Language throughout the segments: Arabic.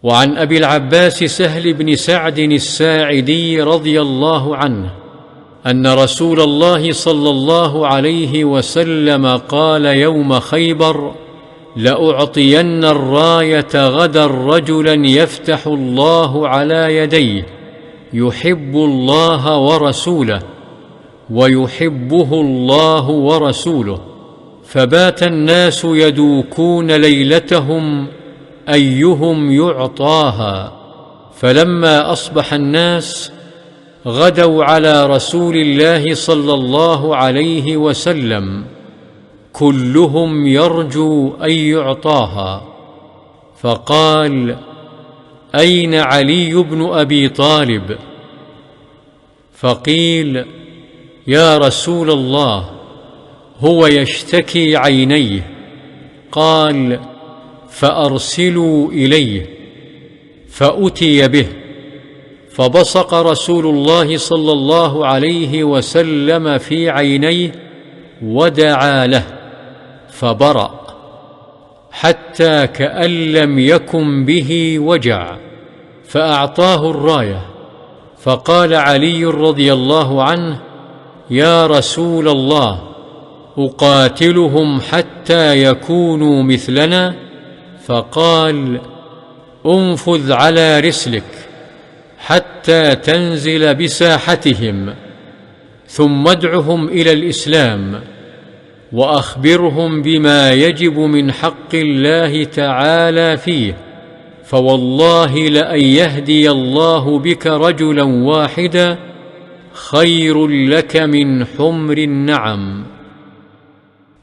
وعن أبي العباس سهل بن سعد الساعدي رضي الله عنه أن رسول الله صلى الله عليه وسلم قال يوم خيبر: لأعطين الراية غدا رجلا يفتح الله على يديه يحب الله ورسوله ويحبه الله ورسوله. فبات الناس يدوكون ليلتهم أيهم يعطاها، فلما أصبح الناس غدوا على رسول الله صلى الله عليه وسلم كلهم يرجو أن يعطاها، فقال: أين علي بن أبي طالب؟ فقيل: يا رسول الله، هو يشتكي عينيه. قال: فأرسلوا إليه. فأتي به، فبصق رسول الله صلى الله عليه وسلم في عينيه ودعا له فبرأ حتى كأن لم يكن به وجع، فأعطاه الراية. فقال علي رضي الله عنه: يا رسول الله، أقاتلهم حتى يكونوا مثلنا؟ فقال: انفذ على رسلك حتى تنزل بساحتهم، ثم ادعهم إلى الإسلام، وأخبرهم بما يجب من حق الله تعالى فيه، فوالله لأن يهدي الله بك رجلا واحدا خير لك من حمر النعم.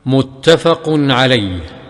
متفق عليه.